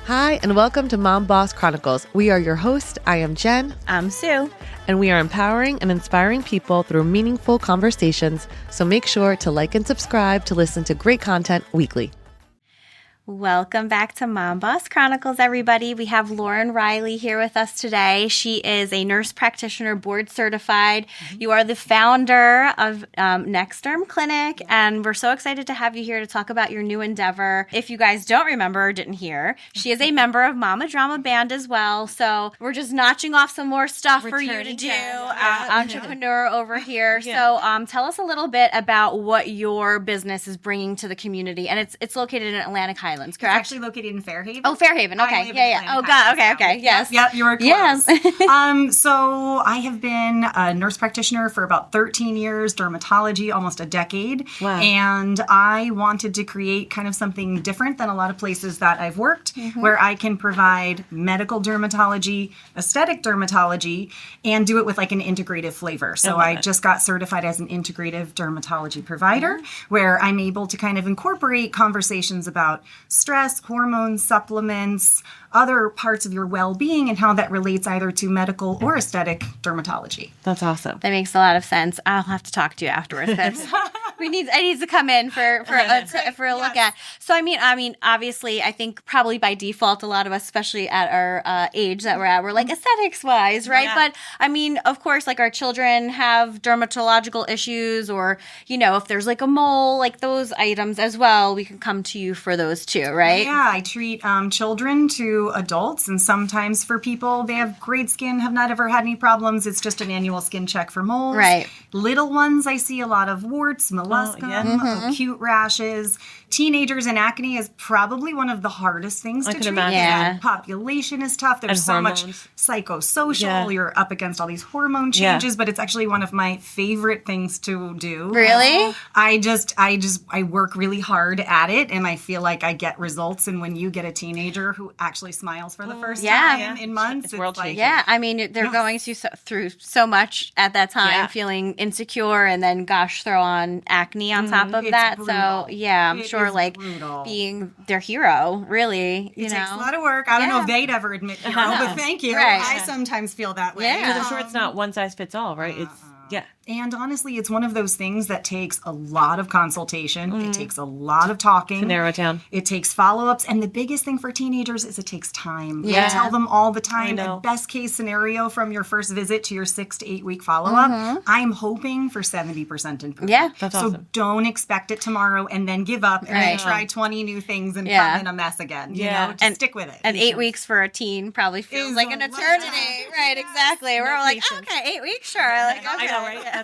Hi, and welcome to Mom Boss Chronicles. We are your hosts. I am Jen. I'm Sue. And we are empowering and inspiring people through meaningful conversations. So make sure to like and subscribe to listen to great content weekly. Welcome back to Mom Boss Chronicles, everybody. We have Lauren Riley here with us today. She is a nurse practitioner, board certified. You are the founder of Next Derm Clinic, and we're so excited to have you here to talk about your new endeavor. If you guys don't remember or didn't hear, she is a member of Mama Drama Band as well. So we're just notching off some more stuff for you to do. Entrepreneur over here. So tell us a little bit about what your business is bringing to the community, and it's located in Atlantic Highlands. Correct? It's actually located in Fairhaven. Oh, Fairhaven. Okay. Yeah. Oh, God. Okay. Yes. Yep, you were close. Yes. So I have been a nurse practitioner for about 13 years, dermatology, almost a decade. Wow. And I wanted to create kind of something different than a lot of places that I've worked, where I can provide medical dermatology, aesthetic dermatology, and do it with like an integrative flavor. So I just got certified as an integrative dermatology provider, where I'm able to kind of incorporate conversations about stress, hormones, supplements, other parts of your well-being, and how that relates either to medical or aesthetic dermatology. That's awesome. That makes a lot of sense. I'll have to talk to you afterwards. I need to come in for a look at. So I mean, obviously, I think probably by default, a lot of us, especially at our age that we're at, we're like aesthetics wise, right? Yeah. But I mean, of course, like our children have dermatological issues, or if there's like a mole, like those items as well, we can come to you for those too, right? Yeah, I treat children to adults, and sometimes for people, they have great skin, have not ever had any problems. It's just an annual skin check for moles. Right. Little ones, I see a lot of warts, molluscum, acute rashes. Teenagers and acne is probably one of the hardest things to treat. Imagine. Yeah. Population is tough. There's so much psychosocial. Yeah. You're up against all these hormone changes, but it's actually one of my favorite things to do. Really? I work really hard at it, and I feel like I get results. And when you get a teenager who actually smiles for the first time in months, it's like, I mean, they're going through so much at that time, feeling insecure, and then throw on acne on top of that. Brutal. So I'm sure like brutal. Being their hero, really, It takes a lot of work. I don't know if they'd ever admit hero, but thank you. Right. I sometimes feel that way. Yeah. I'm sure it's not one size fits all, right? And honestly, it's one of those things that takes a lot of consultation. It takes a lot of talking. To narrow it down. It takes follow-ups. And the biggest thing for teenagers is it takes time. Yeah. I tell them all the time, I know. a best case scenario from your first visit to your 6 to 8 week follow-up, I'm hoping for 70% improvement. Yeah. That's so awesome. don't expect it tomorrow and then give up and then try 20 new things and come in a mess again. Just stick with it. And 8 weeks for a teen probably feels like an eternity. Right, exactly. We're all like, okay, 8 weeks, sure. Like, okay. I know, right?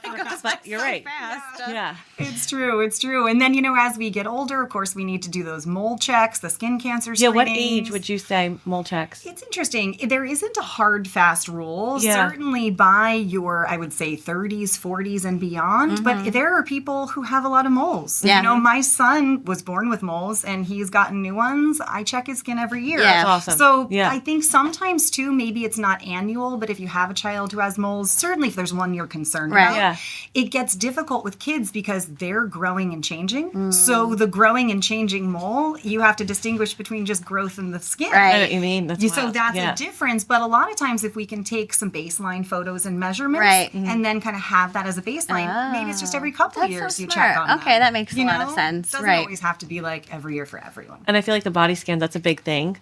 You're right. Fast. Yeah. It's true. And then, as we get older, of course, we need to do those mole checks, the skin cancer screenings. Yeah, what age would you say mole checks? It's interesting. There isn't a hard, fast rule. Yeah. Certainly by your, I would say, 30s, 40s, and beyond. But there are people who have a lot of moles. Yeah. My son was born with moles, and he's gotten new ones. I check his skin every year. Yeah. That's awesome. So Yeah. I think sometimes, too, maybe it's not annual, but if you have a child who has moles, certainly if there's one you're concerned Right. about, Yeah. it gets difficult with kids because they're growing and changing. So the growing and changing mole, you have to distinguish between just growth in the skin. Right. I know what you mean. That's So wild. that's Yeah. a difference. But a lot of times if we can take some baseline photos and measurements Right. and then kind of have that as a baseline, maybe it's just every couple of That's years so you smart. check on Okay, that makes a lot of It sense. doesn't Right. always have to be like every year for everyone. And I feel like the body scan, that's a big thing.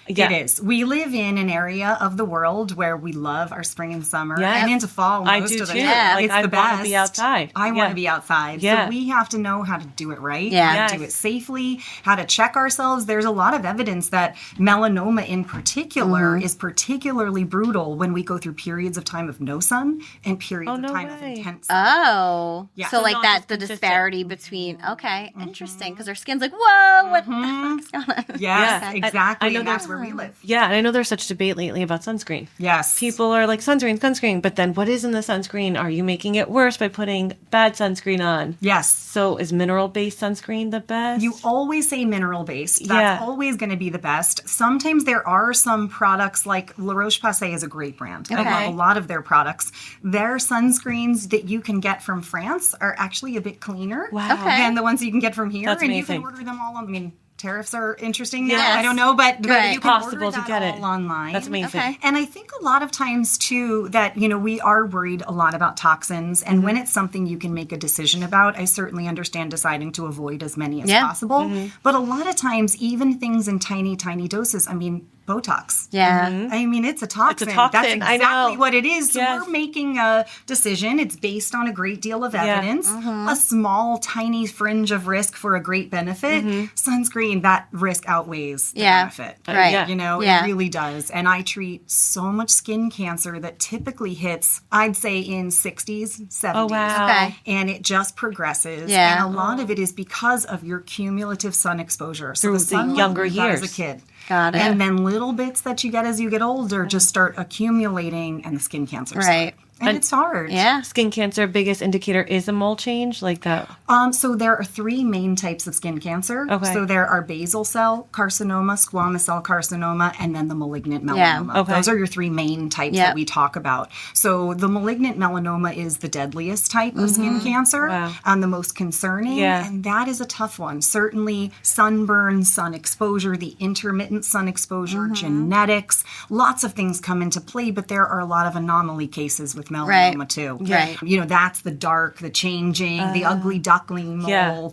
Yeah. It is. We live in an area of the world where we love our spring and summer Yeah. and into fall I most do of the too. time. Yeah. Like, It's I the want best. to be outside. I want Yeah. to be outside. Yeah. So we have to know how to do it right, Yeah. how to do it safely, how to check ourselves. There's a lot of evidence that melanoma in particular is particularly brutal when we go through periods of time of no sun and periods no of time way. of intense sun. Oh. Yeah. So So like not that, just the consistent. disparity between, okay, interesting. Because their skin's like, whoa, what the fuck's going on? Yes, Yeah. exactly. I know And there's That's where we live. Yeah, and I know there's such debate lately about sunscreen. Yes. People are like, sunscreen, but then what is in the sunscreen? Are you making it worse by putting bad sunscreen on? Yes. So is mineral-based sunscreen the best? You always say mineral-based. That's Yeah. always going to be the best. Sometimes there are some products, like La Roche-Posay is a great brand. I love a lot of their products. Their sunscreens that you can get from France are actually a bit cleaner than the ones you can get from here. That's and amazing. you can order them all on, I mean, tariffs are interesting now. Yes. I don't know, but you can Possible order to that get it. all online. That's amazing. Okay. And I think a lot of times, too, that, we are worried a lot about toxins. And when it's something you can make a decision about, I certainly understand deciding to avoid as many as possible. But a lot of times, even things in tiny, tiny doses, I mean, Botox. Yeah. I mean, it's a toxin. It's a toxin, That's I exactly know. what it is. So Yes. we're making a decision. It's based on a great deal of evidence. A small, tiny fringe of risk for a great benefit. Sunscreen, that risk outweighs the benefit. Right. Yeah. It really does. And I treat so much skin cancer that typically hits, I'd say, in 60s, 70s. Oh, wow. Okay. And it just progresses. Yeah. And a lot of it is because of your cumulative sun exposure. So Through the the sunlight younger you got as a years. kid. Got it. And then little bits that you get as you get older just start accumulating and the skin cancer Right. start. And it's hard. Yeah. Skin cancer, biggest indicator is a mole change, like that. So there are 3 main types of skin cancer. Okay. So there are basal cell carcinoma, squamous cell carcinoma, and then the malignant melanoma. Yeah. Okay. Those are your 3 main types that we talk about. So the malignant melanoma is the deadliest type of skin cancer and the most concerning. Yeah. And that is a tough one. Certainly sunburn, sun exposure, the intermittent sun exposure, genetics, lots of things come into play, but there are a lot of anomaly cases with melanoma too. Right. That's the dark, the changing, the ugly duckling mole. Yeah.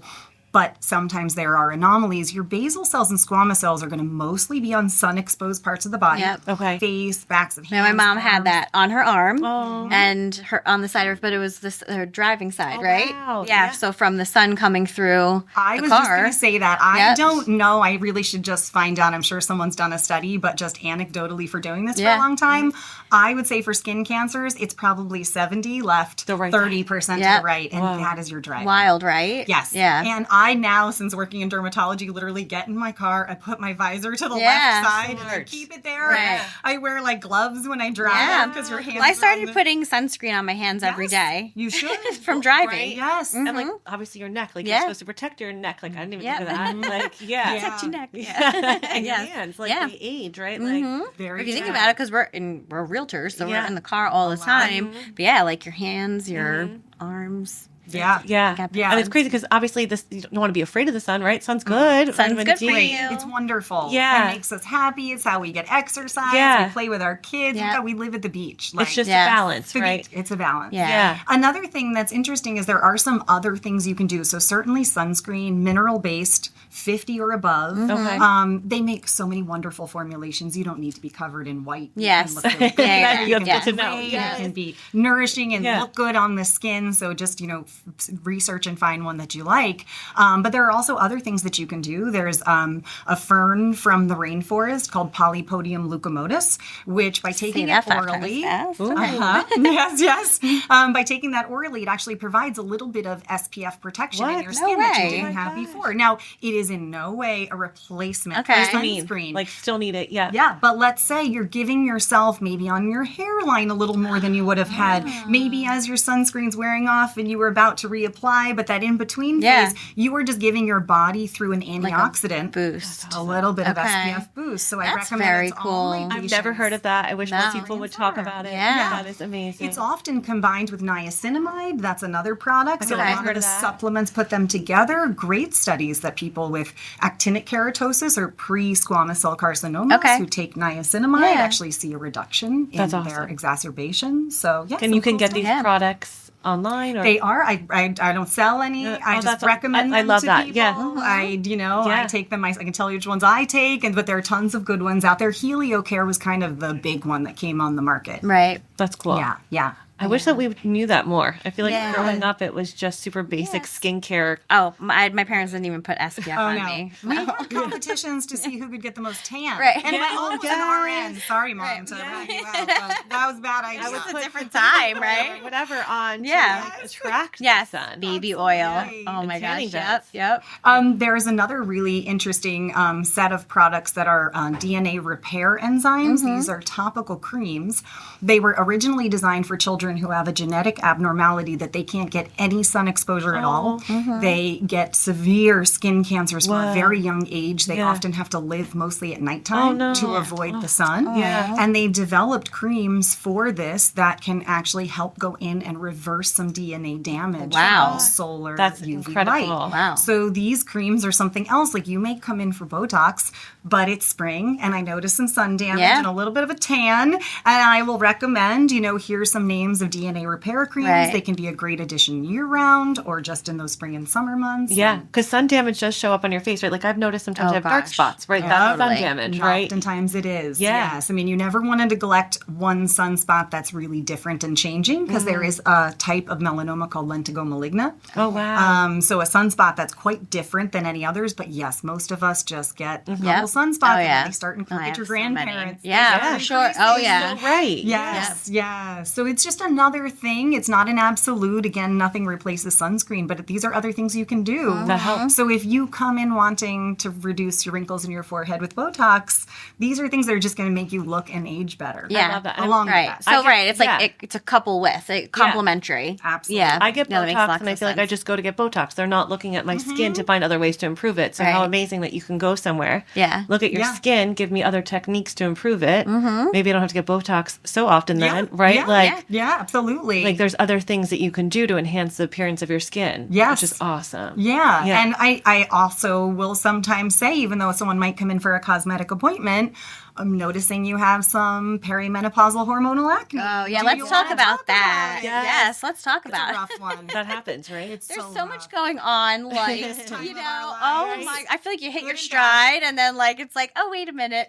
But sometimes there are anomalies. Your basal cells and squamous cells are going to mostly be on sun-exposed parts of the body. Yep. Okay. Face, backs of hands. Now, my mom had arms. that on her arm and her on the side of her, but it was her driving side, right? wow. Yeah, Yeah. so from the sun coming through I the was just car. going to say that. I Yep. don't know. I really should just find out. I'm sure someone's done a study, but just anecdotally for doing this for Yeah. a long time, I would say for skin cancers, it's probably 70 left, The right 30% to Yep. the right, and that is your driver. Wild, right? Yes. Yeah. And I now, since working in dermatology, literally get in my car, I put my visor to the Yeah. left side and I keep it there. Right. I wear like gloves when I drive Yeah. because your hands Well, I are started on the- putting sunscreen on my hands every day You should. from driving. Right? Yes. And like obviously your neck, like Yeah. you're supposed to protect your neck. Like I didn't even Yep. think of that. I'm like, yeah. Protect your neck. And your Yes. hands, like Yeah. the age, right? Like Very If you think true. about it, because we're realtors, so Yeah. we're in the car all the time. But yeah, like your hands, your arms. Yeah. yeah. Yeah. And it's crazy because obviously this you don't want to be afraid of the sun, right? Sun's good. Sun's Vitamin good for D. you. It's wonderful. Yeah. It makes us happy. It's how we get exercise. Yeah. We play with our kids. Yeah. We live at the beach. It's just Yes. a balance, the right? beach. It's a balance. Yeah. Yeah. Another thing that's interesting is there are some other things you can do. So certainly sunscreen, mineral-based, 50 or above. Okay. They make so many wonderful formulations. You don't need to be covered in white. You Yes. can look really good. Yeah, You yeah, can yeah. look Good to know. great. Yes. It can be nourishing and Yeah. look good on the skin. So just, research and find one that you like. But there are also other things that you can do. There's a fern from the rainforest called Polypodium leucomotus, which by taking that it 5 times orally, fast. yes. By taking that orally, it actually provides a little bit of SPF protection in What? your No skin that you way. didn't have before. Now, it is in no way a replacement Okay. for I mean, sunscreen. like still need it. Yeah. Yeah, but let's say you're giving yourself maybe on your hairline a little more than you would have had. Maybe as your sunscreen's wearing off and you were about to reapply, but that in between phase, you were just giving your body through an antioxidant Boost. a little bit of Okay. SPF boost. So I That's recommend very it to all cool. my I've never heard of that. I wish more No. people would talk about it. Yeah. That is amazing. It's often combined with niacinamide. That's another product. So a Okay. lot I've heard of the of that. supplements put them together. Great studies that people with actinic keratosis or pre-squamous cell carcinomas Okay. who take niacinamide Yeah. actually see a reduction in That's their awesome. exacerbation. So yeah, Can some you can cool get stuff. these Yeah. products online or They are. I don't sell any. I oh, just that's recommend I them love to that. people. Yeah. I Yeah. take them. I can tell you which ones I take, but there are tons of good ones out there. HelioCare was kind of the big one that came on the market. Right. That's cool. Yeah. I wish that we knew that more. I feel like Yeah. growing up, it was just super basic skincare. Oh, my parents didn't even put SPF on no. me. We had competitions to see who could get the most tan. Right. And my mom was an RN. Sorry, Mom, Right. to rat you out, but that was a bad idea. It was a different time, right? Whatever on Yeah. to like, attract Yes, the sun. baby oil. Absolutely. Oh my And gosh. tanning Yep. beds. Yep. There's another really interesting set of products that are DNA repair enzymes. These are topical creams. They were originally designed for children who have a genetic abnormality that they can't get any sun exposure at all. They get severe skin cancers from a very young age. They often have to live mostly at nighttime to avoid the sun. Yeah. And they developed creams for this that can actually help go in and reverse some DNA damage Wow. from solar That's UV incredible. light. Wow. So these creams are something else. Like you may come in for Botox, but it's spring and I notice some sun damage and a little bit of a tan. And I will recommend, here's some names of DNA repair creams. Right. They can be a great addition year round or just in those spring and summer months. Yeah, And because sun damage does show up on your face, right? Like I've noticed sometimes I have dark gosh. spots, right? That's sun Totally. damage, right? Oftentimes it is. Yeah. Yes. I mean, you never want to neglect one sunspot that's really different and changing because there is a type of melanoma called lentigo maligna. Oh, wow. So a sunspot that's quite different than any others, but yes, most of us just get little Yep. sunspots Oh, and yeah. then they start and I look at have your so many. grandparents. Yeah, for sure. Oh, yeah. Right. Yes, yeah. So it's just another thing. It's not an absolute. Again, nothing replaces sunscreen, but these are other things you can do. That helps. So if you come in wanting to reduce your wrinkles in your forehead with Botox, these are things that are just going to make you look and age better. Yeah. I love that. Along with Right. that. So, get- it's like yeah. it's a couple with, complementary. Absolutely. Yeah. I get Yeah, that makes Botox lots and I of feel like I sense. just go to get Botox. They're not looking at my skin to find other ways to improve it. So how Right. amazing that you can go somewhere, Yeah. look at your Yeah. skin, give me other techniques to improve it. Maybe I don't have to get Botox so often then, right? Yeah. Like, Yeah, absolutely. like there's other things that you can do to enhance the appearance of your skin, Yes. which is awesome. Yeah. Yeah. And I also will sometimes say, even though someone might come in for a cosmetic appointment, I'm noticing you have some perimenopausal hormonal acne. Oh, yeah. Do Let's you talk wanna about talk that. about it? Yes, let's talk It's about a it. rough one. That happens, right? It's There's so so rough. much going on, like, time you of know, our oh lives. my, I feel like you hit your Good and stride and then like, it's like, oh, wait a minute.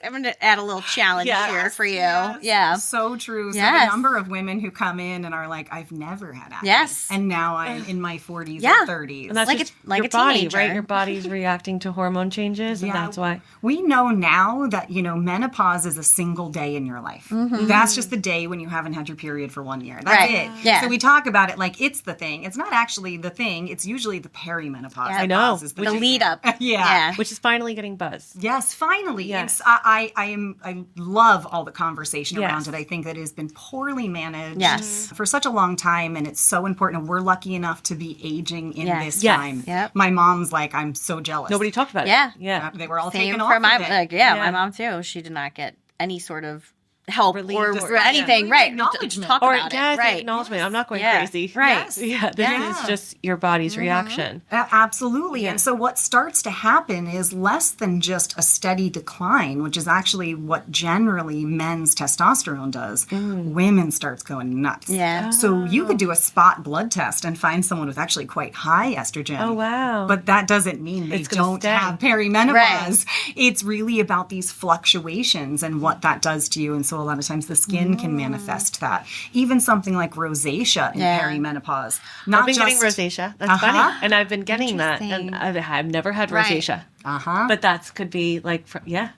I'm going to add a little challenge here for you. Yes. Yeah. So true. So Yes. the number of women who come in and are like, I've never had acne. Yes. And now I'm in my 40s Yeah. or 30s. And that's Like just like your a body, teenager. right? Your body's reacting to hormone changes, and Yeah. that's why. We know now that, menopause is a single day in your life. That's just the day when you haven't had your period for 1 year. That's Right. it. Yeah. So we talk about it like it's the thing. It's not actually the thing. It's usually the perimenopause. Yeah. that I know. causes The thing. lead up. Yeah. Which is finally getting buzz. Yes, finally. Yes. It's, I love all the conversation Yes. around it. I think that it has been poorly managed Yes. for such a long time, and it's so important. And we're lucky enough to be aging in Yes. this Yes. time. Yep. My mom's like, I'm so jealous. Nobody talked about Yeah. it. Yeah. They were all Same taken for off my, of it. my Yeah. mom too. She did not get any sort of help Relief, or discussion. anything. Right. Acknowledgement. Talk Or about yeah, it. the Right. acknowledgement. I'm not going Yeah. crazy. Right. Yes. Yeah. This Yeah. is just your body's reaction. Absolutely. And so what starts to happen is less than just a steady decline, which is actually what generally men's testosterone does. Women starts going nuts. Yeah. So you could do a spot blood test and find someone with actually quite high estrogen. Oh, wow. But that doesn't mean they It's gonna don't stay. have perimenopause. It's really about these fluctuations and what that does to you. And so a lot of times the skin can manifest that. Even something like rosacea in Yeah. perimenopause. Not I've been getting just rosacea. That's funny. And I've been getting that. Interesting. And I've never had Right. rosacea. But that could be like,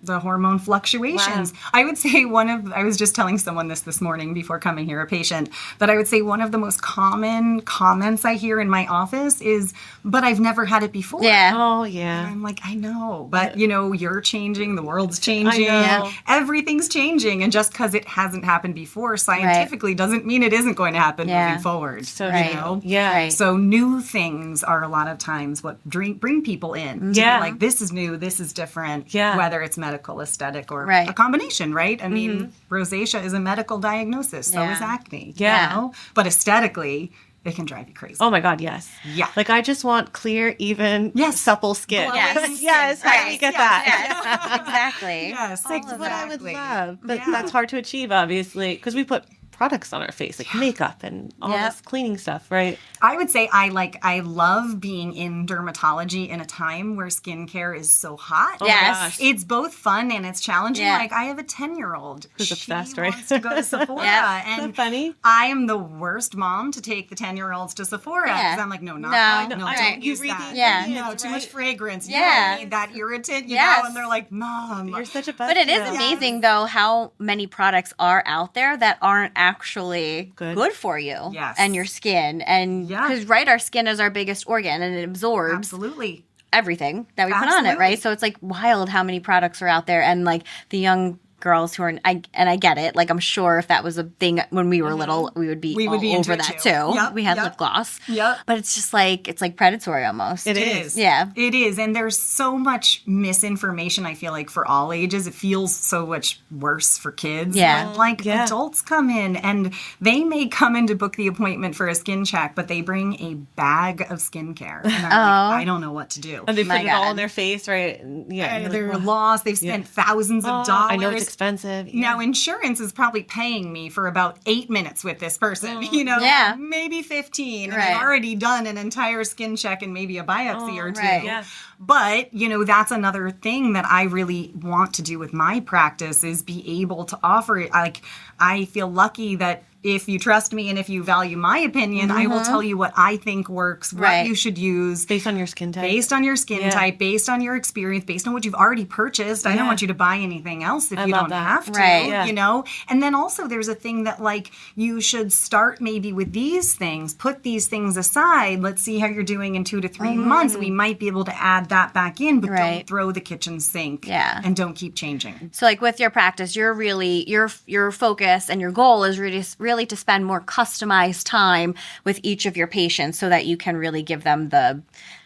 the hormone fluctuations. Wow. I would say I was just telling someone this morning before coming here, a patient, that I would say one of the most common comments I hear in my office is, but I've never had it before. Yeah. Oh, And yeah. I'm like, I know, but you're changing, the world's changing, I know. everything's changing. And just because it hasn't happened before scientifically doesn't mean it isn't going to happen Yeah. moving forward. So Right. true. Yeah. Right. So new things are a lot of times what bring people in. To Yeah. be like, this is new, this is different, Yeah. whether it's medical, aesthetic, or Right. a combination, right? I mean, rosacea is a medical diagnosis, so Yeah. is acne. Yeah. But aesthetically, it can drive you crazy. Oh my God, yes. Yeah. Like I just want clear, even, Yes. supple skin. Glowing Yes. skin. Yes. How do we Right. get Yes, that? Yes. Exactly. Yes, All of exactly. that. What I would love. But Yeah. that's hard to achieve, obviously, because we put products on our face, like makeup and all Yep. this cleaning stuff, right? I would say I love being in dermatology in a time where skincare is so hot. Yes. gosh. It's both fun and it's challenging. Yeah. Like I have a 10-year-old Who's she obsessed, right? wants to go to Sephora. Yeah. And Isn't that funny? I am the worst mom to take the 10-year-olds to Sephora Yeah. because I'm like, no, not No, that. No, right. don't You use read that. the Yeah. ingredients, No, too much right? fragrance. Yeah. You don't need that irritant, you Yes. know? And they're like, Mom. You're such a But it is buzzkill. amazing, though, how many products are out there that aren't actually Good. good for you Yes. and your skin. And Yeah. because, right, our skin is our biggest organ and it absorbs Absolutely. everything that we put on it, Absolutely. right? So it's like wild how many products are out there. And like the young girls who are, I get it. Like I'm sure if that was a thing when we were little, we would be We would all be into over it that too. too. Yep, We had yep. lip gloss. Yep. But it's just like, it's like predatory almost. It It is. is. Yeah. It is. And there's so much misinformation, I feel like, for all ages. It feels so much worse for kids. Yeah. When, like, Yeah. adults come in and they may come in to book the appointment for a skin check, but they bring a bag of skincare. And I'm like, I don't know what to do. And they My put it all God. in their face, right? And yeah. And you're they're like, lost. They've spent thousands of dollars. I know it's expensive. Now, insurance is probably paying me for about 8 minutes with this person, you know, Yeah. maybe 15. And Right. I've already done an entire skin check and maybe a biopsy or two. right. Yeah. But, you know, that's another thing that I really want to do with my practice is be able to offer it. Like, I feel lucky that if you trust me and if you value my opinion, I will tell you what I think works, what Right. you should use. Based on your skin type. Based on your skin Yeah. type, based on your experience, based on what you've already purchased. I don't Yeah. want you to buy anything else if you love don't that. have to, Right. Yeah. you know? And then also there's a thing that like you should start maybe with these things, put these things aside. Let's see how you're doing in 2 to 3 months. We might be able to add that back in, but Right. don't throw the kitchen sink. Yeah. And don't keep changing. So like with your practice, you're really your focus and your goal is really to spend more customized time with each of your patients so that you can really give them the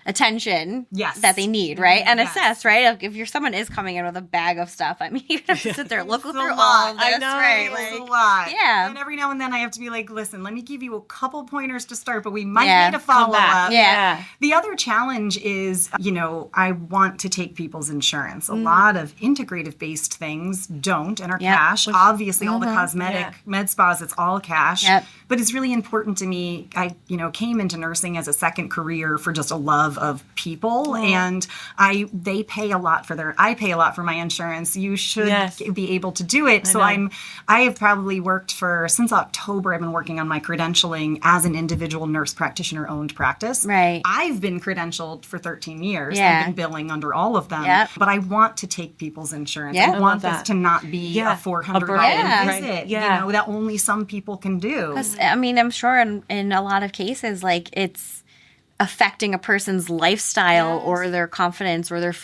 attention Yes. that they need, right? And Yes. assess, right? If someone is coming in with a bag of stuff, I mean, you have to sit there, look It's through a all lot. of this, I know, right? it's Like, a lot. yeah. And every now and then I have to be like, listen, let me give you a couple pointers to start, but we might Yeah, need a Come follow back. up. Yeah. The other challenge is, you know, I want to take people's insurance. A lot of integrative based things don't and are Yep. cash. Obviously, all the cosmetic Yeah. med spas, it's all cash. Yep. But it's really important to me. I, you know, came into nursing as a second career for just a love of people, and I pay a lot for my insurance. You should Yes. be able to do it. So know. I have probably worked since October. I've been working on my credentialing as an individual nurse practitioner owned practice. Right. I've been credentialed for 13 years. Yeah. I've been billing under all of them. Yep. But I want to take people's insurance. Yeah. I I want love this that. to not be Yeah. a $400 Yeah. visit. Right. Yeah. You know, that only some people can do. I mean, I'm sure in a lot of cases, like it's affecting a person's lifestyle or their confidence or their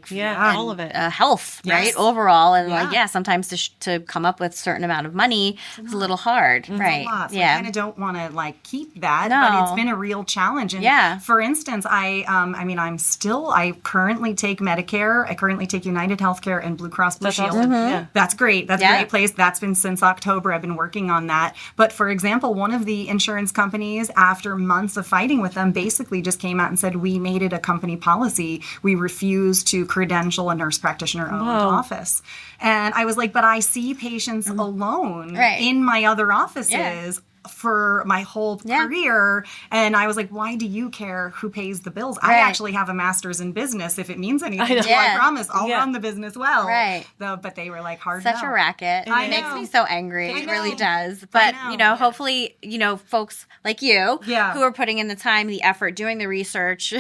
Yeah, all of it. health, Yes. right? Overall, and Yeah. sometimes to come up with a certain amount of money is a little hard, right? A lot. So I Yeah. kind of don't want to like keep that, No. but it's been a real challenge. And Yeah. for instance, I currently take Medicare. I currently take United Healthcare and Blue Cross Blue That's Shield. awesome. Yeah. That's great. That's Yeah. a great place. That's been since October. I've been working on that. But for example, one of the insurance companies, after months of fighting with them, basically just came out and said, we made it a company policy. We refuse to credential a nurse practitioner owned office. And I was like, but I see patients alone Right. in my other offices. Yeah. For my whole Yeah. career. And I was like, why do you care who pays the bills? I Right. actually have a master's in business. If it means anything to you, Yeah. I promise I'll Yeah. run the business well. Right. But they were like, hard Such no. a racket. I It makes know. me so angry. I It really know. does. But, know. hopefully, folks like you Yeah. who are putting in the time, the effort, doing the research,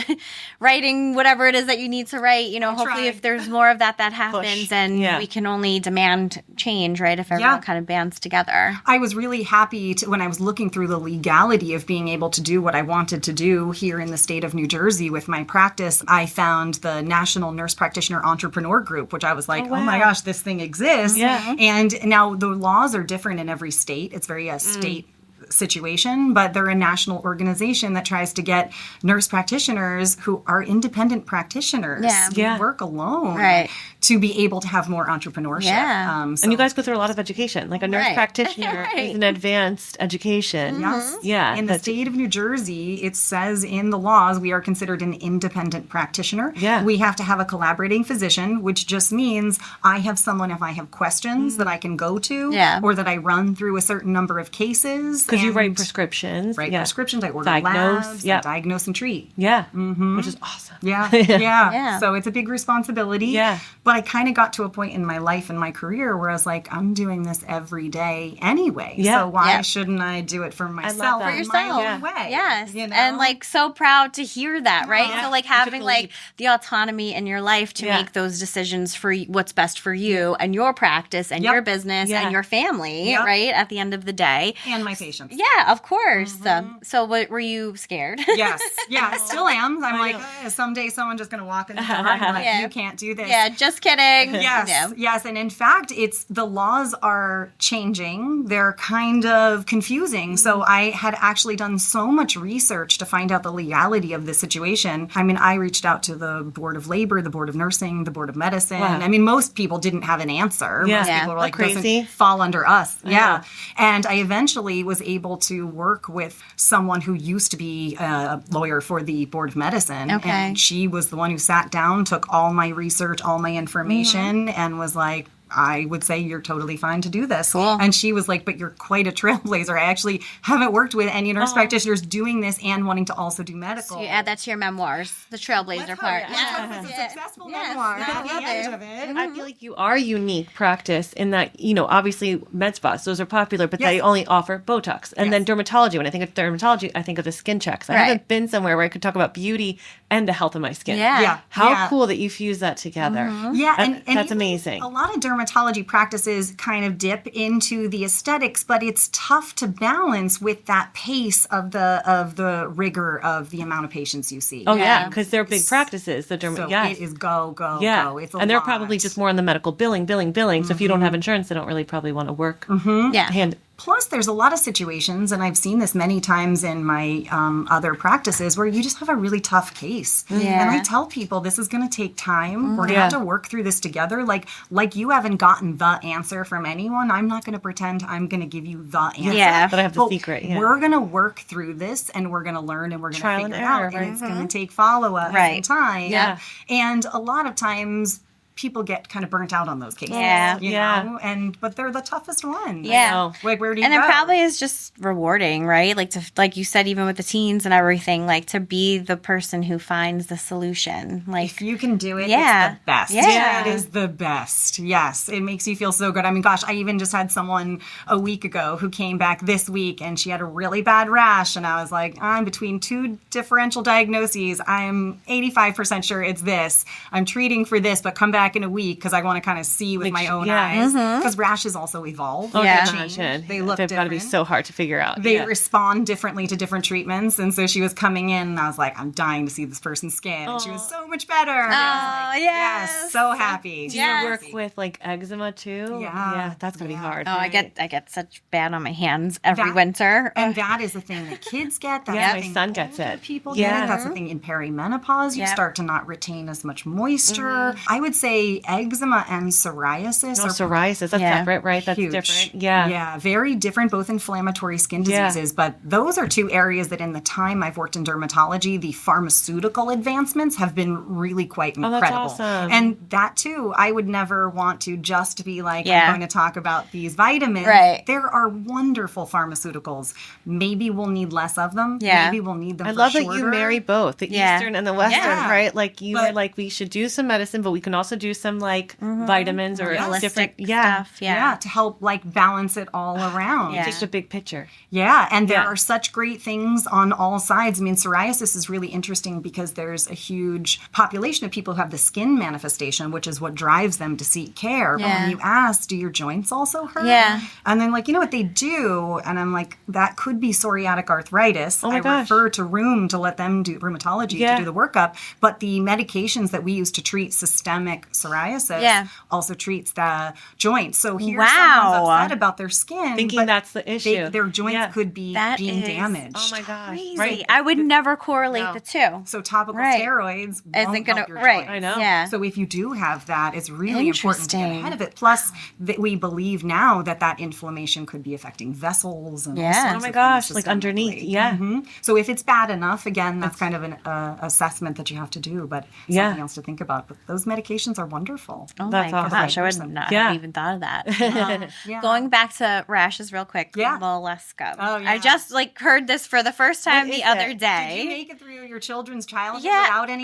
writing whatever it is that you need to write, hopefully tried. if there's more of that happens, and Yeah. we can only demand change, right? If everyone kind of bands together. I was really happy when I was looking through the legality of being able to do what I wanted to do here in the state of New Jersey with my practice. I found the National Nurse Practitioner Entrepreneur Group, which I was like, oh my gosh, this thing exists. Yeah. And now the laws are different in every state. It's very state situation, but they're a national organization that tries to get nurse practitioners who are independent practitioners Yeah. who Yeah. work alone Right. to be able to have more entrepreneurship. Yeah. So- And you guys go through a lot of education. Like a nurse Right. practitioner is an advanced education. Yes. Yeah. In the state of New Jersey, it says in the laws we are considered an independent practitioner. Yeah. We have to have a collaborating physician, which just means I have someone if I have questions that I can go to, Yeah. or that I run through a certain number of cases. Because you write and prescriptions. write Yeah. prescriptions, I order Diagnose, labs, yeah. I diagnose and treat. Yeah. Which is awesome. Yeah, yeah. Yeah. So it's a big responsibility. Yeah. But I kind of got to a point in my life and my career where I was like, I'm doing this every day anyway. Yeah. So why Yeah. shouldn't I do it for myself that. in For my yourself. own way? Yes. You know? And like so proud to hear that, right? Yeah. So like You took having the like leap. the autonomy in your life to Yeah. make those decisions for what's best for you and your practice and Yep. your business Yeah. and your family, Yep. right? At the end of the day. And my patients. Yeah, of course. So what were you scared? Yes. Yeah, I still am. I'm like, someday someone's just going to walk in the door and be like, Yeah. you can't do this. Yeah, just kidding. Yes, Yeah. yes, and in fact, the laws are changing. They're kind of confusing. So I had actually done so much research to find out the legality of this situation. I mean, I reached out to the Board of Labor, the Board of Nursing, the Board of Medicine. Wow. I mean, most people didn't have an answer. Yeah. Most Yeah. people were like, Crazy. doesn't fall under us. know. Yeah. And I eventually was able to work with someone who used to be a lawyer for the Board of Medicine. Okay. And she was the one who sat down, took all my research, all my information, and was like, I would say you're totally fine to do this. Cool. And she was like, but you're quite a trailblazer. I actually haven't worked with any nurse practitioners doing this and wanting to also do medical. So you add that to your memoirs, the trailblazer part. Let's hope it's a successful Yes. memoir I at love the end it. of it. I feel like you are a unique practice in that, obviously med spas, those are popular, but Yes. they only offer Botox. And then dermatology. When I think of dermatology, I think of the skin checks. I Right. haven't been somewhere where I could talk about beauty and the health of my skin. Yeah. Yeah. How Yeah. cool that you fuse that together. Yeah, And and that's even amazing. A lot of dermatology practices kind of dip into the aesthetics, but it's tough to balance with that pace of the rigor of the amount of patients you see. Oh, yeah, Yeah. because they're big practices. The So yes. it is go, go, Yeah. go. It's a and they're lot. probably just more on the medical billing. So if you don't have insurance, they don't really probably want to work Yeah. hand. Plus, there's a lot of situations, and I've seen this many times in my other practices, where you just have a really tough case. Yeah. And I tell people this is going to take time. We're going to have Yeah. to work through this together. Like you haven't gotten the answer from anyone. I'm not going to pretend I'm going to give you the answer. Yeah. But I have the secret. Yeah. We're going to work through this, and we're going to learn, and we're going to Trial figure and it out. error, And right? it's going to take follow-up Right. and time. Yeah. And a lot of times, people get kind of burnt out on those cases. Yeah. You Yeah. know? But they're the toughest ones. Yeah. know. Like, where do you And go? it probably is just rewarding, right? Like you said, even with the teens and everything, like to be the person who finds the solution. Like, If you can do it, Yeah. it's the best. Yeah. It is the best. Yes. It makes you feel so good. I mean, gosh, I even just had someone a week ago who came back this week and she had a really bad rash. And I was like, I'm between two differential diagnoses. I'm 85% sure it's this. I'm treating for this, but come back in a week because I want to kind of see with my own yeah. eyes. Because rashes also evolve. Oh, Yeah. I can imagine. They look They've got to be different. so hard to figure out. They Yeah. respond differently to different treatments. And so she was coming in and I was like, I'm dying to see this person's skin. And she was so much better. And I was like, yes. so happy. Do Yes. you work with like eczema too? Yeah. That's gonna be hard. oh, I get such bad on my hands every That- winter. And that is the thing that kids get. That's Yeah, the my thing son older gets it. People Yeah. get it. That's the thing in perimenopause. You Yep. start to not retain as much moisture. I would say eczema and psoriasis Oh, are pharyngitis. That's Yeah. separate, right? That's huge. different. Yeah. Yeah, very different, both inflammatory skin Yeah. diseases. But those are two areas that in the time I've worked in dermatology, the pharmaceutical advancements have been really quite that's incredible. awesome. And that too, I would never want to just be like, Yeah. I'm going to talk about these vitamins. Right. There are wonderful pharmaceuticals. Maybe we'll need less of them. Yeah. Maybe we'll need them I for love that shorter. you marry both, the Yeah. Eastern and the Western, Yeah. right? Like you were But- like, we should do some medicine, but we can also do some like vitamins or Holistic different. stuff. Yeah, to help like balance it all around. Yeah. Take the big picture. Yeah, and there Yeah. are such great things on all sides. I mean, psoriasis is really interesting because there's a huge population of people who have the skin manifestation, which is what drives them to seek care. But Yeah. when you ask, do your joints also hurt? Yeah. And then like, you know what they do? And I'm like, that could be psoriatic arthritis. Oh my I gosh. refer to rheum to let them do rheumatology Yeah. to do the workup. But the medications that we use to treat systemic psoriasis also treats the joints. So here Wow. someone's upset about their skin. Thinking but that's the issue. their joints could be being damaged. Oh my gosh. Crazy. Right. I would never correlate the two. So topical steroids won't help your joints. I know. Yeah. So if you do have that, it's really important to get ahead of it. Plus, we believe now that inflammation could be affecting vessels and all sorts Oh my of gosh, things like underneath. systemically. Yeah. So if it's bad enough, again, that's kind of an assessment that you have to do, but something else to think about. But those medications are wonderful. Oh That's my awesome. gosh, I would not have even thought of that. Going back to rashes real quick, molluscum. Oh, yeah. I just heard this for the first time the other Did day. you make it through your children's childhood without any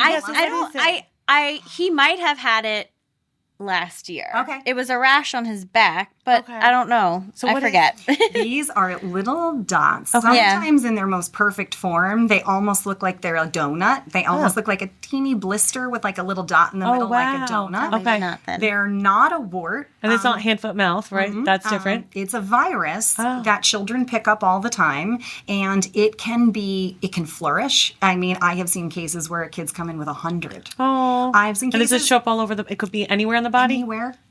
He might have had it last year. Okay. It was a rash on his back, but I don't know. So I forget. These are little dots. Okay. Sometimes in their most perfect form, they almost look like they're a donut. They almost look like a teeny blister with like a little dot in the middle, like a donut. Okay. Not then. They're not a wart. And it's not hand, foot, mouth, right? That's different. It's a virus that children pick up all the time, and it can flourish. I mean, I have seen cases where kids come in with 100. Oh. I've seen cases. And does it show up all over it could be anywhere in the body?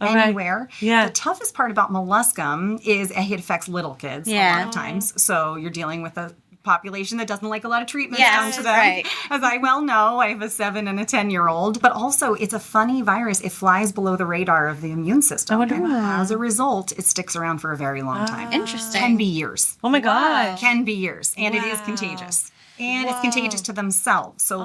Anywhere. Yeah. The toughest part about molluscum is it affects little kids a lot of times. So you're dealing with a population that doesn't like a lot of treatment down to them. Right. As I well know, I have a 7 and a 10-year-old. But also, it's a funny virus. It flies below the radar of the immune system. And as a result, it sticks around for a very long time. Interesting. Can be years. Oh my gosh. Can be years. And it is contagious. And it's contagious to themselves. So,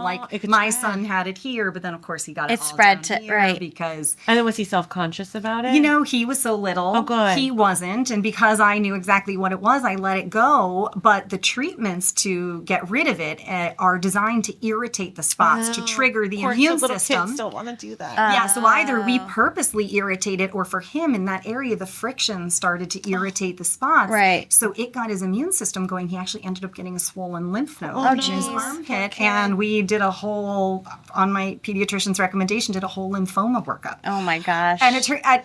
my son had it here, but then, of course, he got it all spread down to here because... And then was he self-conscious about it? You know, he was so little. Oh, good. He wasn't. And because I knew exactly what it was, I let it go. But the treatments to get rid of it are designed to irritate the spots, to trigger the immune little system. kids don't want to do that. Yeah, so either we purposely irritate it, or for him in that area, the friction started to irritate the spots. Right. So it got his immune system going. He actually ended up getting a swollen lymph node in his armpit. And we did a whole, on my pediatrician's recommendation, did a whole lymphoma workup. Oh my gosh. And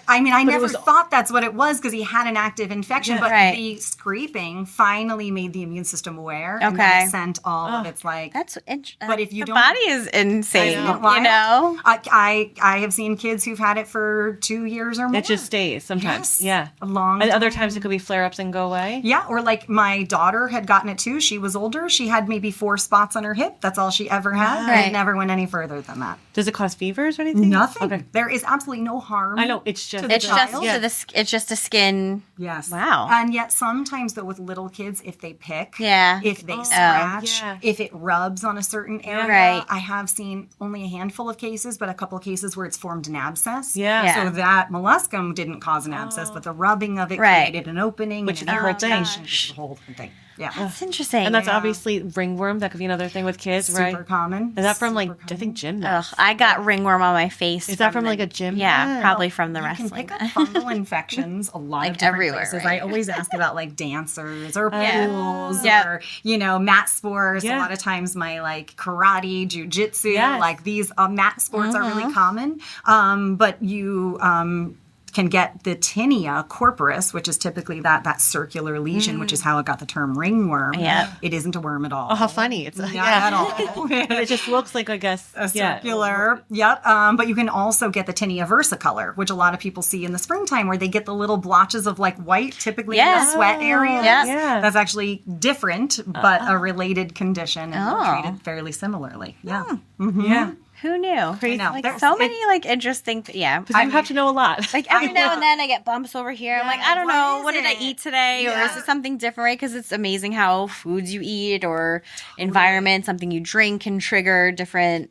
I never thought that's what it was because he had an active infection, but the scraping finally made the immune system aware. And then it sent all of its That's interesting. But if you the don't, body is insane, you know. I have seen kids who've had it for 2 years or more. It just stays sometimes. Yes. Yeah. A long And time. other times it could be flare-ups and go away. Yeah, or like my daughter had gotten it too. She was older. She had maybe 4 spots on her hip. That's all she ever had. And it never went any further than that. Does it cause fevers or anything? Nothing. Okay. There is absolutely no harm. I know. It's just it's just a skin. Yes. Wow. And yet sometimes though with little kids, if they pick, Yeah. if they scratch, if it rubs on a certain area, Right. I have seen only a handful of cases, but a couple of cases where it's formed an abscess. Yeah. So that molluscum didn't cause an abscess, but the rubbing of it Right. created an opening, Which and is an the whole thing. irritation, which is the whole thing. Yeah. That's interesting. And that's obviously ringworm. That could be another thing with kids, right? Super common. Is that from I think gym? Ugh, I got ringworm on my face. Is that from like a gym? Yeah, probably from the You wrestling. can pick up fungal infections a lot of different everywhere, places. right? I always ask about like dancers or Yeah. pools Yep. or, mat sports. A lot of times my like karate, jujitsu, like these mat sports are really common. But you can get the tinea corporis, which is typically that circular lesion, which is how it got the term ringworm. Yeah. It isn't a worm at all. Oh, how funny. It's Not at all. But it just looks like, I guess, A circular, yep. But you can also get the tinea versicolor, which a lot of people see in the springtime, where they get the little blotches of like white, typically in the sweat area. Yeah. That's actually different, but a related condition and treated fairly similarly. Yeah. Yeah. Who knew? Crazy. Like so many like interesting. Yeah. Because you have to know a lot. Like every now and then I get bumps over here. I'm like, I don't know, what did I is eat today? Or is it something different? Right? Because it's amazing how foods you eat or environment, something you drink can trigger different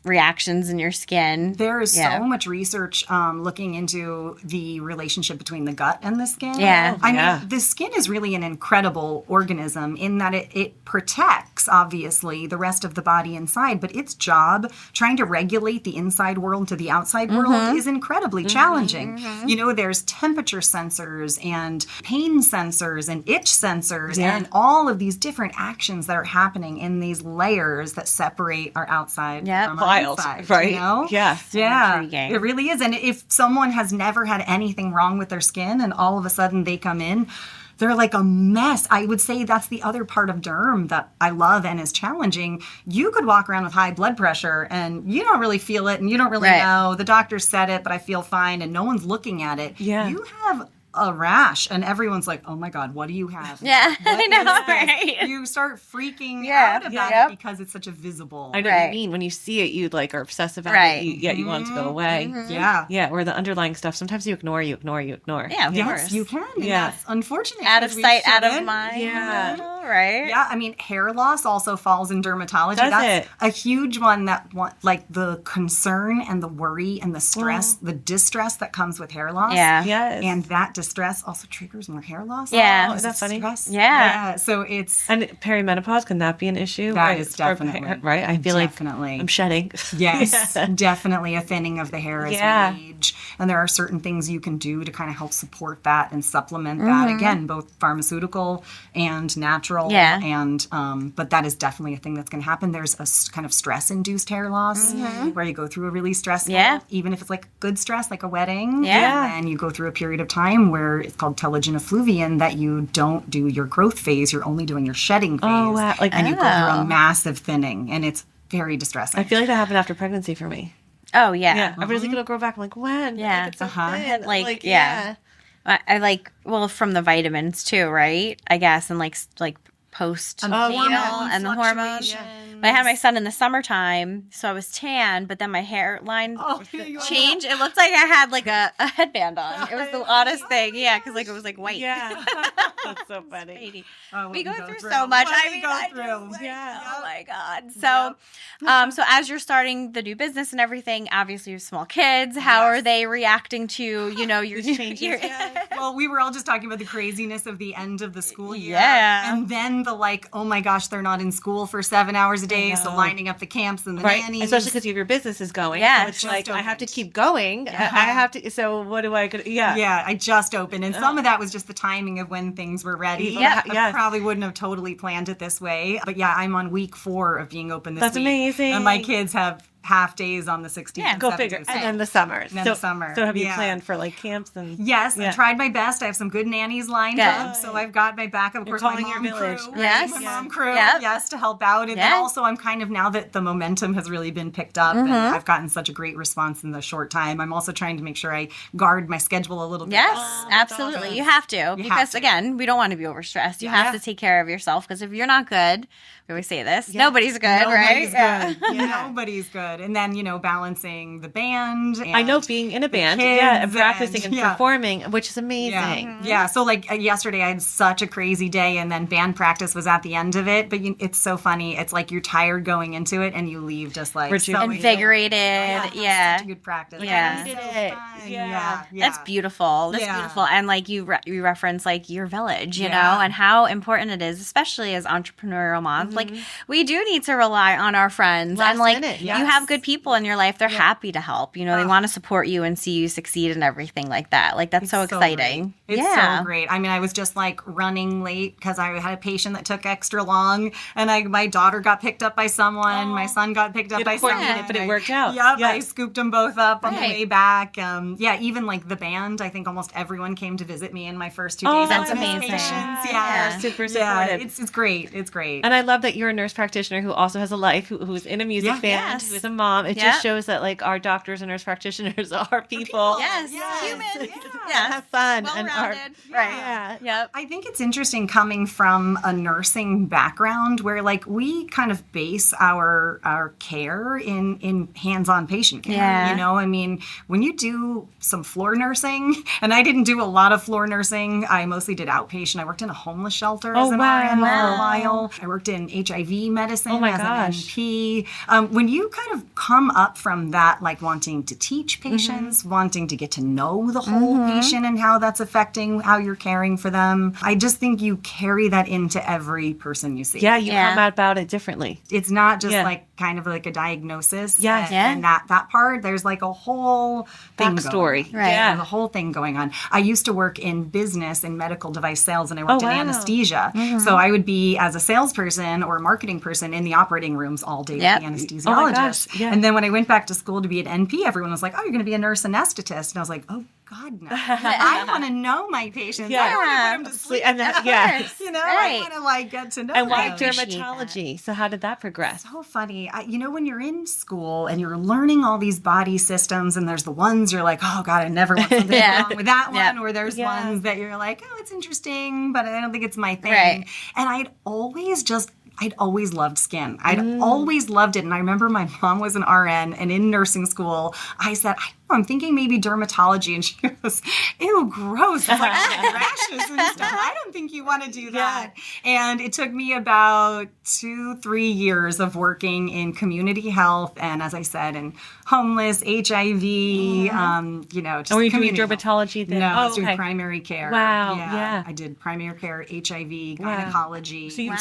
reactions in your skin. There is so much research looking into the relationship between the gut and the skin. Yeah. I mean, the skin is really an incredible organism in that it protects, obviously, the rest of the body inside, but its job, trying to regulate the inside world to the outside world, is incredibly challenging. You know, there's temperature sensors and pain sensors and itch sensors and all of these different actions that are happening in these layers that separate our outside from our inside, right? You know? Yes. Yeah. Intriguing. It really is. And if someone has never had anything wrong with their skin and all of a sudden they come in, They're like a mess. I would say that's the other part of derm that I love and is challenging. You could walk around with high blood pressure and you don't really feel it and you don't really know. The doctor said it, but I feel fine and no one's looking at it. Yeah. You have a rash and everyone's like, oh my God, what do you have? Yeah, What I know, is this? right? You start freaking out about it because it's such a visible. I know what you mean. When you see it, you like are obsessed about it. You want it to go away. Yeah. Yeah. Or the underlying stuff. Sometimes you ignore. Yeah, of Yes, course. you can. And Yeah. that's unfortunate. Out of because we sight, out of shouldn't. mind. Yeah. Right? Yeah, I mean, hair loss also falls in dermatology. Does That's it? a huge one that, like, the concern and the worry and the stress, the distress that comes with hair loss. Yeah. Yes. And that distress also triggers more hair loss. Yeah. because Is that of funny? stress. Yeah. So it's, And perimenopause, can that be an issue? That right? is For definitely. right. I feel Definitely. like I'm shedding. yes, Yeah. definitely a thinning of the hair as Yeah. we age. And there are certain things you can do to kind of help support that and supplement that. Again, both pharmaceutical and natural. Yeah. And, but that is definitely a thing that's going to happen. There's a kind of stress-induced hair loss where you go through a really stressful, even if it's like good stress, like a wedding. Yeah. And then you go through a period of time where it's called telogen effluvium that you don't do your growth phase. You're only doing your shedding phase. Oh, wow. Like- and you go through a massive thinning and it's very distressing. I feel like that happened after pregnancy for me. Oh, yeah. Yeah. Everybody's like, it'll grow back. I'm like, when? Yeah. Like, it's so thin. Like, yeah. I like, well, from the vitamins too, right? I guess, and like post natal and the hormones. But I had my son in the summertime, so I was tan, but then my hairline changed. It looked like I had like a headband on. It was the oddest thing. Yeah, because like it was like white. Yeah. That's so funny. We go through so much. I mean, oh my God. So, as you're starting the new business and everything, obviously you have small kids. How are they reacting to, your changes? Well, we were all just talking about the craziness of the end of the school year. Yeah. And then the like, oh my gosh, they're not in school for 7 hours a day. So lining up the camps and the nannies. Especially because your business is going. Yeah. So it's like, I have to keep going. I have to. So what do I? Yeah, I just opened. And some of that was just the timing of when things were ready. I probably wouldn't have totally planned it this way. But yeah, I'm on week 4 of being open this week. That's amazing. And my kids have half days on the 16th and Go 17th. figure. And then the summers. The summer. So have you planned for like camps and? Yes, I tried my best. I have some good nannies lined up, so I've got my backup. Of course, my calling your mom village. crew, Yes. my mom crew, Yep. yes, to help out. And then also, I'm kind of, now that the momentum has really been picked up, and I've gotten such a great response in the short time, I'm also trying to make sure I guard my schedule a little bit. Yes, absolutely. awesome. You have to. Because, again, we don't want to be overstressed. You have to take care of yourself because if you're not good, we always say this, nobody's good, right? Nobody's good. Nobody's good. And then, balancing the band. And I know being in a band, kids and practicing and yeah. performing, which is amazing. Yeah. So like yesterday, I had such a crazy day, and then band practice was at the end of it. But it's so funny. It's like you're tired going into it, and you leave just like invigorated. Yeah. Such a good practice. Yeah. So fun. Yeah. That's beautiful. That's beautiful. And like you reference like your village, you know, and how important it is, especially as entrepreneurial moms. Like we do need to rely on our friends, and like you have good people in your life. They're happy to help. They want to support you and see you succeed and everything like that. Like that's so exciting. It's so great. I mean, I was just like running late because I had a patient that took extra long, and my daughter got picked up by someone. My son got picked up by someone. But it worked out. Yep, I scooped them both up on the way back. Even like the band, I think almost everyone came to visit me in my first 2 days. That's amazing. Yeah. Super supportive. It's great. It's great. And I love that you're a nurse practitioner who also has a life, who's in a music band, who is a mom. It just shows that like our doctors and nurse practitioners are people. Yes. Humans. Yeah. Have fun. Well-rounded. Right. Yep. I think it's interesting coming from a nursing background where like we kind of base our care in hands-on patient care. Yeah. I mean, when you do some floor nursing, and I didn't do a lot of floor nursing, I mostly did outpatient. I worked in a homeless shelter as an RN for a while. I worked in HIV medicine as an NP. When you kind of come up from that, like wanting to teach patients, wanting to get to know the whole patient and how that's affecting how you're caring for them, I just think you carry that into every person you see. Yeah, you come out about it differently. It's not just like kind of like a diagnosis. Yes. And that part, there's like a whole backstory. Right. Yeah. There's a whole thing going on. I used to work in business in medical device sales, and I worked in anesthesia. So I would be as a salesperson or a marketing person in the operating rooms all day with the anesthesiologist. And then when I went back to school to be an NP, everyone was like, oh, you're going to be a nurse anesthetist. And I was like, oh, God, no. I want to know my patients. Yeah. I want to put them to sleep. And that, yeah. You know, I want to like get to know And why them. dermatology? So how did that progress? So funny. You know, when you're in school and you're learning all these body systems, and there's the ones you're like, oh God, I never want something wrong with that one. Or there's ones that you're like, oh, it's interesting, but I don't think it's my thing. Right. And I'd always loved skin. I'd always loved it. And I remember my mom was an RN, and in nursing school, I said, I'm thinking maybe dermatology. And she goes, ew, gross. It's like rashes and stuff. I don't think you want to do that. Yeah. And it took me about 2-3 years of working in community health. And as I said, in homeless, HIV, you know, just were you doing community dermatology then? No, I was doing primary care. Wow. Yeah. I did primary care, HIV, gynecology. So you've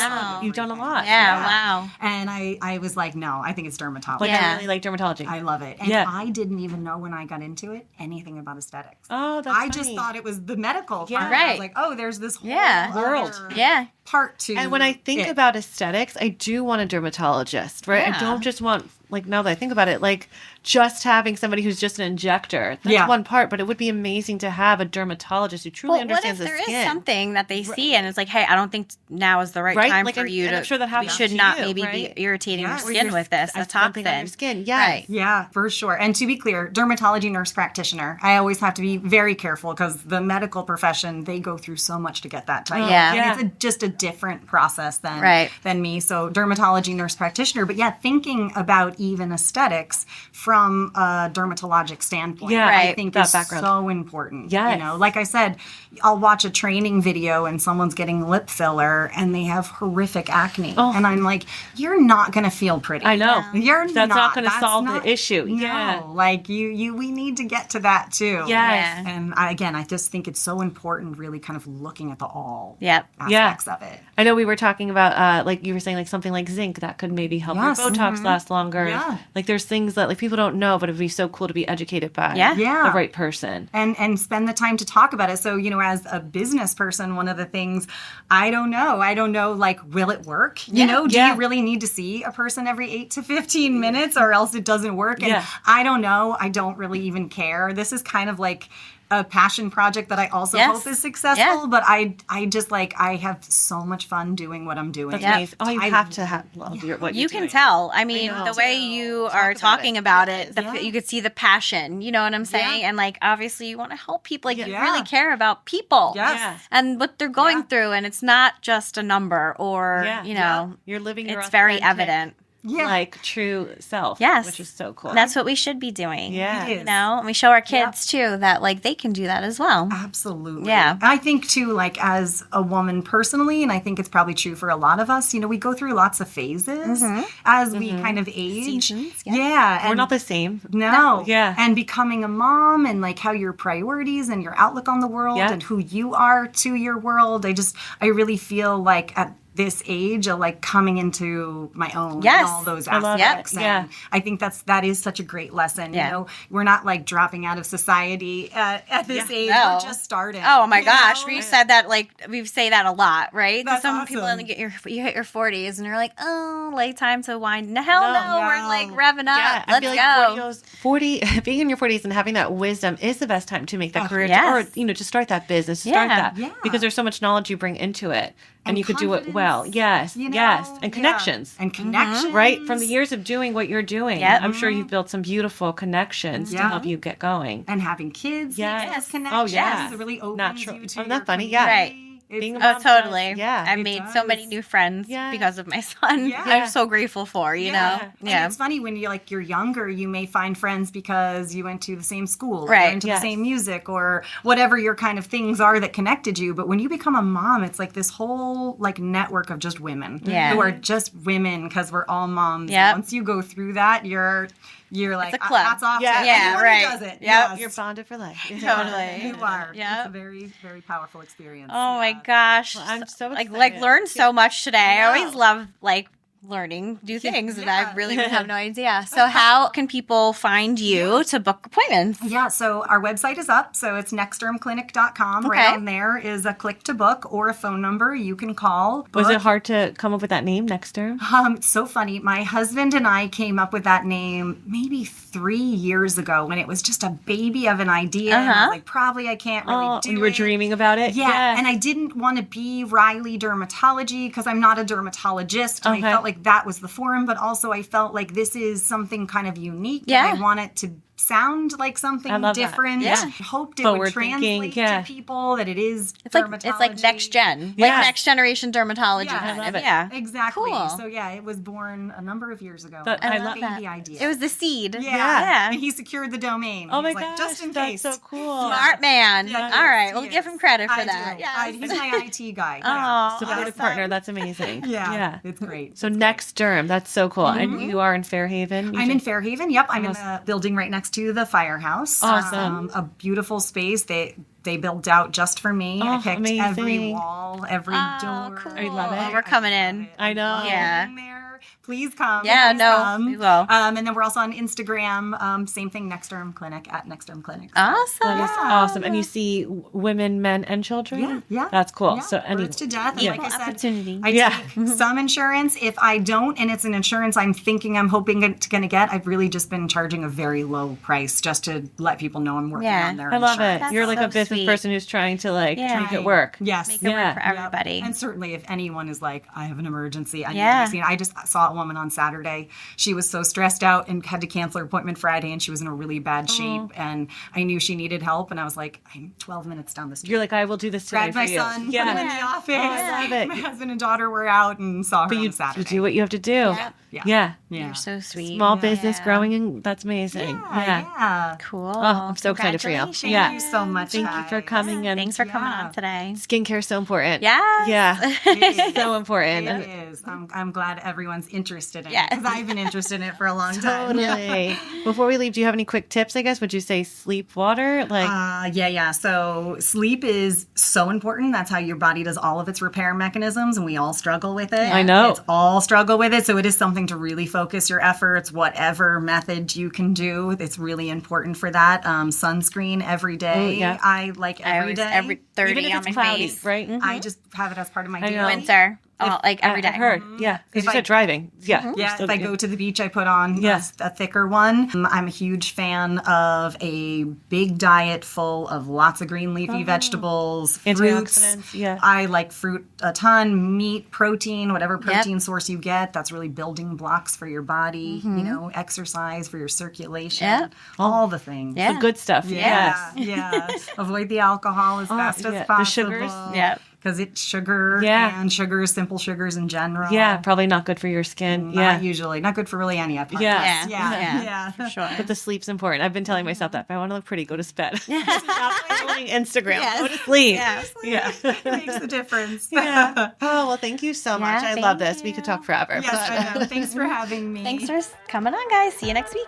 done a lot. Yeah. Wow. And I was like, no, I think it's dermatology. Like, I really like dermatology. I love it. And I didn't even know when I got into it anything about aesthetics. Oh, that's funny. just thought it was the medical part. Right. I was like, oh, there's this whole world. other part to And when I think about aesthetics, I do want a dermatologist, right? I don't just want, like, now that I think about it, like, just having somebody who's just an injector. That's one part, but it would be amazing to have a dermatologist who truly understands the skin. What if there is something that they see and it's like, hey, I don't think now is the right time like, for you to, I'm sure that happens we should not maybe be irritating your skin with this, a toxin. On your skin. Yes. Right. Yeah, for sure. And to be clear, dermatology nurse practitioner, I always have to be very careful because the medical profession, they go through so much to get that title. And it's just a different process than me. So dermatology nurse practitioner. But thinking about even aesthetics from a dermatologic standpoint, I think that is so important. You know, like I said, I'll watch a training video and someone's getting lip filler and they have horrific acne. And I'm like, you're not going to feel pretty. I know. That's not going to solve the issue. No, like we need to get to that too. Yes. And I just think it's so important really kind of looking at the all aspects of it. I know we were talking about, like you were saying, like something like zinc that could maybe help your Botox last longer. Yeah. Like there's things that like people don't know, but ituld be so cool to be educated by the right person. And spend the time to talk about it. So, you know, as a business person, one of the things I don't know, like, will it work? You know, do you really need to see a person every 8 to 15 minutes or else it doesn't work? And I don't know. I don't really even care. This is kind of like a passion project that I also hope is successful, but I just like, I have so much fun doing what I'm doing. That's amazing. Oh, you have to love what you can tell. I mean, the way you are talking about it, you could see the passion, you know what I'm saying? And like, obviously you want to help people, like you really care about people and what they're going through. And it's not just a number or, you know, you're living your it's very evident. Like true self. Yes. Which is so cool. That's what we should be doing. Yeah. You know, and we show our kids too that like they can do that as well. Absolutely. Yeah. I think too, like as a woman personally, and I think it's probably true for a lot of us, you know, we go through lots of phases as we kind of age. Seasons, and we're not the same. No. Yeah. And becoming a mom and like how your priorities and your outlook on the world and who you are to your world. I really feel like at this age of like coming into my own and all those aspects. And I think that is such a great lesson. You know, we're not like dropping out of society at this age. No. We're just starting. Oh my gosh. We said that like we say that a lot, right? That's some awesome. people you hit your 40s and you're like, oh, late time to wind. No, we're like revving up. Let's go. Being in your 40s and having that wisdom is the best time to make that career or you know, to start that business, to start that because there's so much knowledge you bring into it. And you could do it well. Yes. You know, And connections. And connections. Right? From the years of doing what you're doing. I'm sure you've built some beautiful connections to help you get going. And having kids. Yes. Connections. Oh, yeah. It really opens you to Isn't that funny? Yeah. Right. Totally. Yeah. I've made so many new friends because of my son. Yeah. I'm so grateful for, you know. And it's funny when you're younger, you may find friends because you went to the same school or right. you're into the same music or whatever your kind of things are that connected you. But when you become a mom, it's like this whole like network of just women who are just women because we're all moms. Yep. And once you go through that, you're like, it's a club. Hats off to anyone who does it. Yep. You're bonded for life. Totally. You are. Yep. It's a very, very powerful experience. Oh my gosh. Well, I'm so excited. Like learned so much today. I always love like learning new things that I really would have no idea. So how can people find you to book appointments? Yeah, so our website is up. So it's nextdermclinic.com. Okay. Right on there is a click to book or a phone number you can call. Was book. it hard to come up with that name, Nextderm? It's so funny. My husband and I came up with that name maybe 3 years ago when it was just a baby of an idea. And I was like, probably I can't really do it. You were dreaming about it? Yeah. And I didn't want to be Riley Dermatology because I'm not a dermatologist. And I felt like that was the forum, but also I felt like this is something kind of unique. Yeah. And I want it to sound like something different. Yeah. I hoped it Forward would translate to people that it is dermatology. It's like next gen, like next generation dermatology. Yeah. kind love of. it. Yeah, Exactly. Cool. So yeah, it was born a number of years ago. I love baby that. idea. It was the seed. Yeah. And he secured the domain. Oh my He's like, gosh, just in that's case. so cool. Smart man. Yeah, All right, we'll he give is. him credit for I that. do. Yes. He's my IT guy. Oh, Supportive partner, that's amazing. Yeah. It's great. So Nextderm, that's so cool. And you are in Fairhaven? I'm in Fairhaven. Yep. I'm in the building right next to the firehouse. Awesome. A beautiful space. They built out just for me. I picked every amazing. wall, every door. Cool. I love it. We're coming in. I know. Yeah. Being there. Please come. Yeah, Please no, come. we will. And then we're also on Instagram. Same thing, Nextderm Clinic at Nextderm Clinic. Awesome. That is awesome. And you see women, men, and children? Yeah. That's cool. Yeah, So birth to death. And like I said, Opportunity. I take some insurance. If I don't, and it's an insurance I'm hoping to going to get, I've really just been charging a very low price just to let people know I'm working on their I love insurance. it. You're like so a business sweet. person who's trying to make it Right. work. Yes. Make it work for everybody. And certainly if anyone is like, I have an emergency, I need to be seen. I just saw a woman on Saturday. She was so stressed out and had to cancel her appointment Friday, and she was in a really bad shape. And I knew she needed help. And I was like, I'm 12 minutes down the street. You're like, I will do this today Grabbed for my you. son, put him in the office. I love it. My husband and daughter were out and saw her on Saturday. You do what you have to do. Yeah. You're so sweet. Small business growing, and that's amazing. Yeah. Cool. Oh, I'm so excited for you. Congratulations. Thank you so much. Thank you for coming in. Thanks for coming on today. Skincare is so important. Yes. Yeah. It is. So important. It is. I'm glad everyone's interested in Yes. it because I've been interested in it for a long time. Totally. Before we leave, do you have any quick tips, I guess? Would you say sleep, water? Yeah. So sleep is so important. That's how your body does all of its repair mechanisms, and we all struggle with it. I know. It's all struggle with it. So it is something to really focus your efforts, whatever method you can do. It's really important for that. Sunscreen every day. yeah. I like every day. Every 30 Even if on it's my cloudy, face. right? I just have it as part of my I daily. know. Winter. Like every day. I heard. Yeah. Because you If I- said driving. Yeah. Yeah, if I go to the beach, I put on Yes. a thicker one. I'm a huge fan of a big diet full of lots of green leafy vegetables, fruits. Antioxidants, yeah. I like fruit a ton, meat, protein, whatever protein source you get. That's really building blocks for your body, exercise for your circulation, Yeah. all the things. Yeah. The good stuff. Yeah, Yes. Avoid the alcohol as best as yeah. possible. The sugars. Yeah. Because it's sugar and sugars, simple sugars in general. Yeah. Probably not good for your skin. Not usually. Not good for really any of us. Yeah. Yeah. For sure. But the sleep's important. I've been telling myself that if I want to look pretty, go to bed. Stop following Instagram. Yes. Go to sleep. Yeah. It makes a difference. Yeah. Oh, well, thank you so much. I love thank this. We could talk forever. Yes, I know. Thanks for having me. Thanks for coming on, guys. See you next week.